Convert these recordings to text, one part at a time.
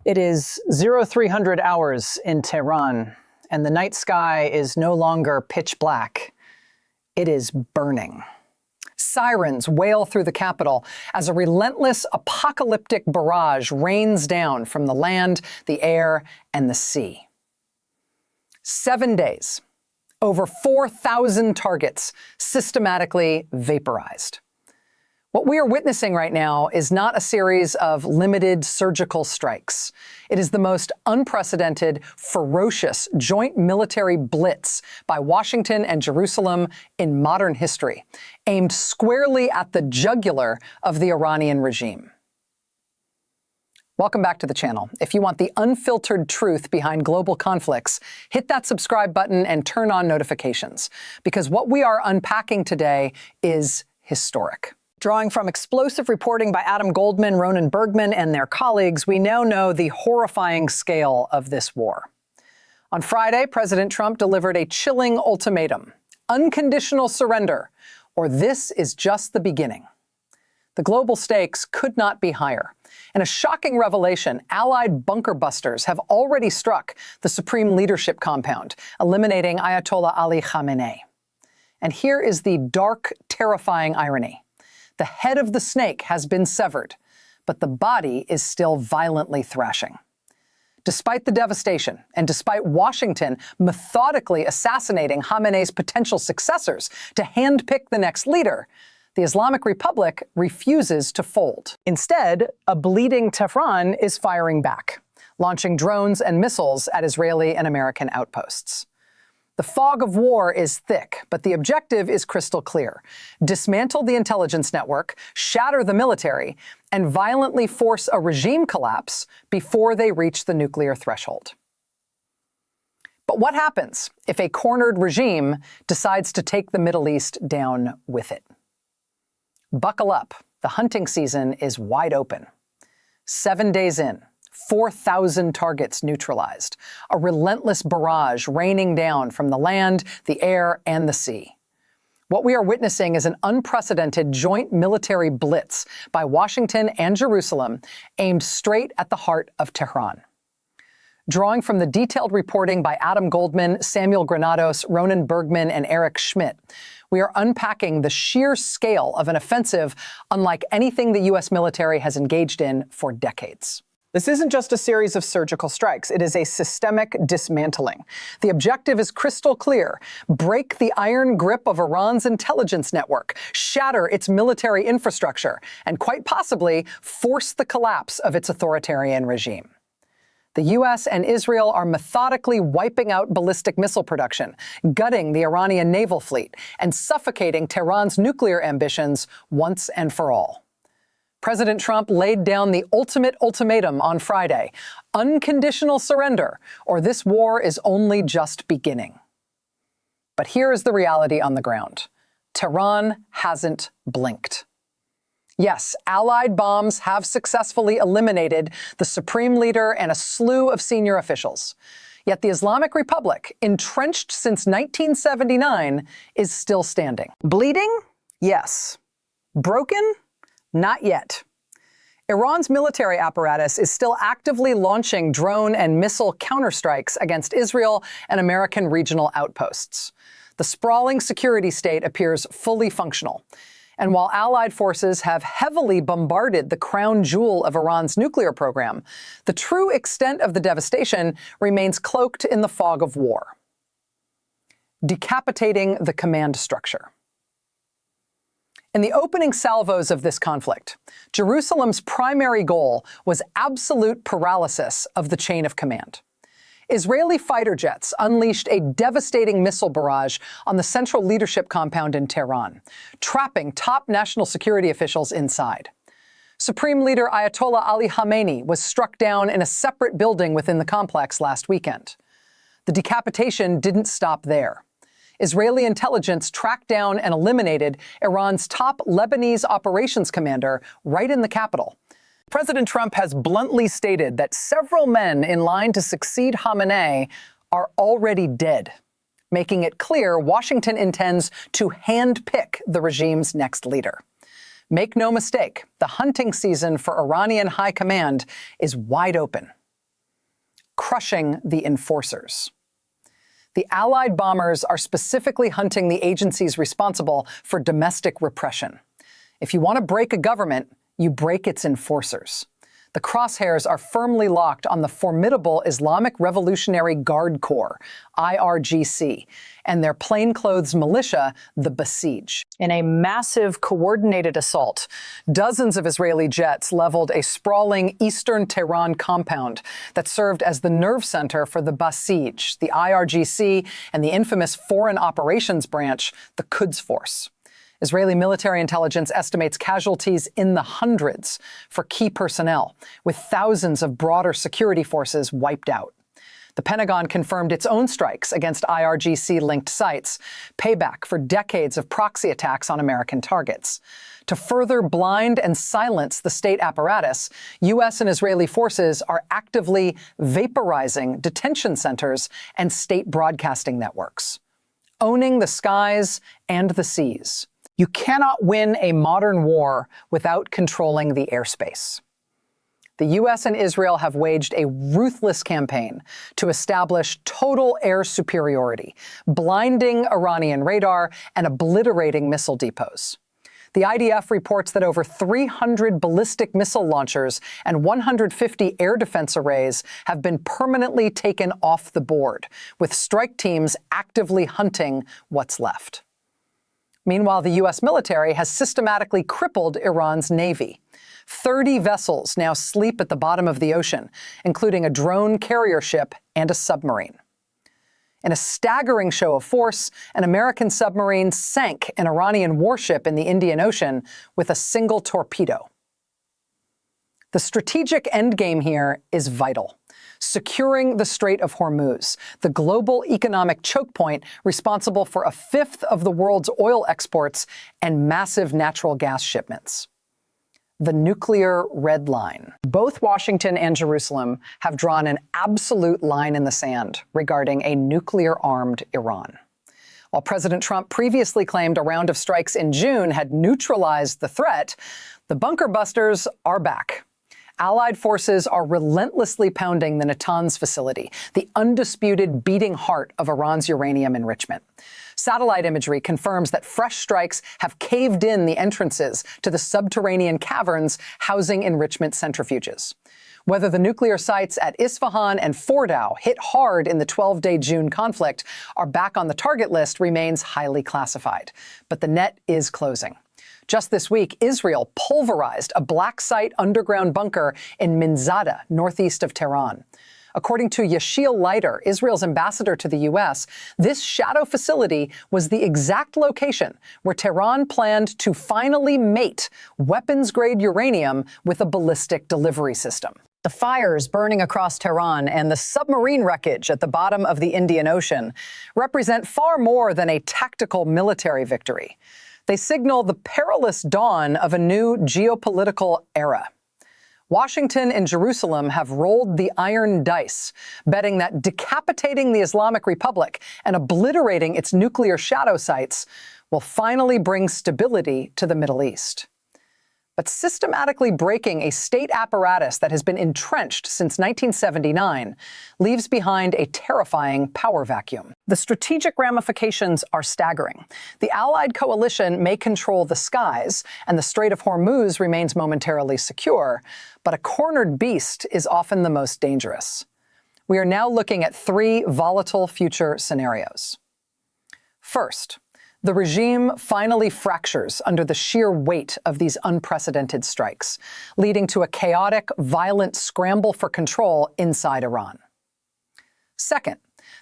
It is 0300 hours in Tehran, and the night sky is no longer pitch black. It is burning. Sirens wail through the capital as a relentless apocalyptic barrage rains down from the land, the air, and the sea. 7 days, over 4,000 targets systematically vaporized. What we are witnessing right now is not a series of limited surgical strikes. It is the most unprecedented, ferocious joint military blitz by Washington and Jerusalem in modern history, aimed squarely at the jugular of the Iranian regime. Welcome back to the channel. If you want the unfiltered truth behind global conflicts, hit that subscribe button and turn on notifications, because what we are unpacking today is historic. Drawing from explosive reporting by Adam Goldman, Ronan Bergman, and their colleagues, we now know the horrifying scale of this war. On Friday, President Trump delivered a chilling ultimatum: unconditional surrender, or this is just the beginning. The global stakes could not be higher. In a shocking revelation, Allied bunker busters have already struck the Supreme Leadership compound, eliminating Ayatollah Ali Khamenei. And here is the dark, terrifying irony. The head of the snake has been severed, but the body is still violently thrashing. Despite the devastation, and despite Washington methodically assassinating Khamenei's potential successors to handpick the next leader, the Islamic Republic refuses to fold. Instead, a bleeding Tehran is firing back, launching drones and missiles at Israeli and American outposts. The fog of war is thick, but the objective is crystal clear: dismantle the intelligence network, shatter the military, and violently force a regime collapse before they reach the nuclear threshold. But what happens if a cornered regime decides to take the Middle East down with it? Buckle up. The hunting season is wide open. 7 days in, 4,000 targets neutralized, a relentless barrage raining down from the land, the air, and the sea. What we are witnessing is an unprecedented joint military blitz by Washington and Jerusalem, aimed straight at the heart of Tehran. Drawing from the detailed reporting by Adam Goldman, Samuel Granados, Ronan Bergman, and Eric Schmidt, we are unpacking the sheer scale of an offensive unlike anything the U.S. military has engaged in for decades. This isn't just a series of surgical strikes. It is a systemic dismantling. The objective is crystal clear: break the iron grip of Iran's intelligence network, shatter its military infrastructure, and quite possibly force the collapse of its authoritarian regime. The U.S. and Israel are methodically wiping out ballistic missile production, gutting the Iranian naval fleet, and suffocating Tehran's nuclear ambitions once and for all. President Trump laid down the ultimate ultimatum on Friday: unconditional surrender, or this war is only just beginning. But here is the reality on the ground. Tehran hasn't blinked. Yes, Allied bombs have successfully eliminated the supreme leader and a slew of senior officials. Yet the Islamic Republic, entrenched since 1979, is still standing. Bleeding? Yes. Broken? Not yet. Iran's military apparatus is still actively launching drone and missile counterstrikes against Israel and American regional outposts. The sprawling security state appears fully functional. And while Allied forces have heavily bombarded the crown jewel of Iran's nuclear program, the true extent of the devastation remains cloaked in the fog of war. Decapitating the command structure. In the opening salvos of this conflict, Jerusalem's primary goal was absolute paralysis of the chain of command. Israeli fighter jets unleashed a devastating missile barrage on the central leadership compound in Tehran, trapping top national security officials inside. Supreme Leader Ayatollah Ali Khamenei was struck down in a separate building within the complex last weekend. The decapitation didn't stop there. Israeli intelligence tracked down and eliminated Iran's top Lebanese operations commander right in the capital. President Trump has bluntly stated that several men in line to succeed Khamenei are already dead, making it clear Washington intends to handpick the regime's next leader. Make no mistake, the hunting season for Iranian high command is wide open. crushing the enforcers. The Allied bombers are specifically hunting the agencies responsible for domestic repression. If you want to break a government, you break its enforcers. The crosshairs are firmly locked on the formidable Islamic Revolutionary Guard Corps, IRGC, and their plainclothes militia, the Basij. In a massive coordinated assault, dozens of Israeli jets leveled a sprawling eastern Tehran compound that served as the nerve center for the Basij, the IRGC, and the infamous Foreign Operations Branch, the Quds Force. Israeli military intelligence estimates casualties in the hundreds for key personnel, with thousands of broader security forces wiped out. The Pentagon confirmed its own strikes against IRGC-linked sites, payback for decades of proxy attacks on American targets. To further blind and silence the state apparatus, U.S. and Israeli forces are actively vaporizing detention centers and state broadcasting networks, owning the skies and the seas. You cannot win a modern war without controlling the airspace. The U.S. and Israel have waged a ruthless campaign to establish total air superiority, blinding Iranian radar and obliterating missile depots. The IDF reports that over 300 ballistic missile launchers and 150 air defense arrays have been permanently taken off the board, with strike teams actively hunting what's left. Meanwhile, the U.S. military has systematically crippled Iran's navy. 30 vessels now sleep at the bottom of the ocean, including a drone carrier ship and a submarine. In a staggering show of force, an American submarine sank an Iranian warship in the Indian Ocean with a single torpedo. The strategic endgame here is vital: securing the Strait of Hormuz, the global economic choke point responsible for a fifth of the world's oil exports and massive natural gas shipments. The nuclear red line. Both Washington and Jerusalem have drawn an absolute line in the sand regarding a nuclear-armed Iran. While President Trump previously claimed a round of strikes in June had neutralized the threat, the bunker busters are back. Allied forces are relentlessly pounding the Natanz facility, the undisputed beating heart of Iran's uranium enrichment. Satellite imagery confirms that fresh strikes have caved in the entrances to the subterranean caverns housing enrichment centrifuges. Whether the nuclear sites at Isfahan and Fordow hit hard in the 12-day June conflict are back on the target list remains highly classified, but the net is closing. Just this week, Israel pulverized a black site underground bunker in Minzada, northeast of Tehran. According to Yashil Leiter, Israel's ambassador to the U.S., this shadow facility was the exact location where Tehran planned to finally mate weapons-grade uranium with a ballistic delivery system. The fires burning across Tehran and the submarine wreckage at the bottom of the Indian Ocean represent far more than a tactical military victory. They signal the perilous dawn of a new geopolitical era. Washington and Jerusalem have rolled the iron dice, betting that decapitating the Islamic Republic and obliterating its nuclear shadow sites will finally bring stability to the Middle East. But systematically breaking a state apparatus that has been entrenched since 1979 leaves behind a terrifying power vacuum. The strategic ramifications are staggering. The Allied coalition may control the skies, and the Strait of Hormuz remains momentarily secure, but a cornered beast is often the most dangerous. We are now looking at three volatile future scenarios. First, the regime finally fractures under the sheer weight of these unprecedented strikes, leading to a chaotic, violent scramble for control inside Iran. Second,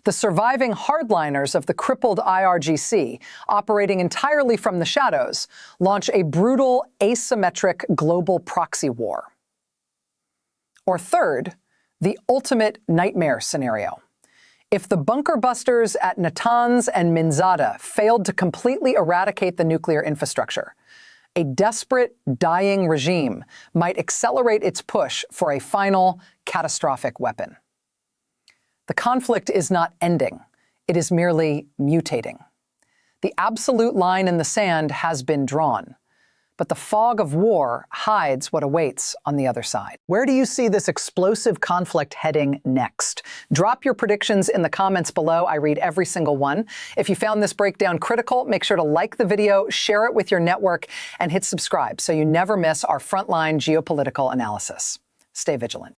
the surviving hardliners of the crippled IRGC, operating entirely from the shadows, launch a brutal, asymmetric global proxy war. Or third, the ultimate nightmare scenario. If the bunker busters at Natanz and Minzada failed to completely eradicate the nuclear infrastructure, a desperate, dying regime might accelerate its push for a final, catastrophic weapon. The conflict is not ending. It is merely mutating. The absolute line in the sand has been drawn, but the fog of war hides what awaits on the other side. Where do you see this explosive conflict heading next? Drop your predictions in the comments below. I read every single one. If you found this breakdown critical, make sure to like the video, share it with your network, and hit subscribe so you never miss our frontline geopolitical analysis. Stay vigilant.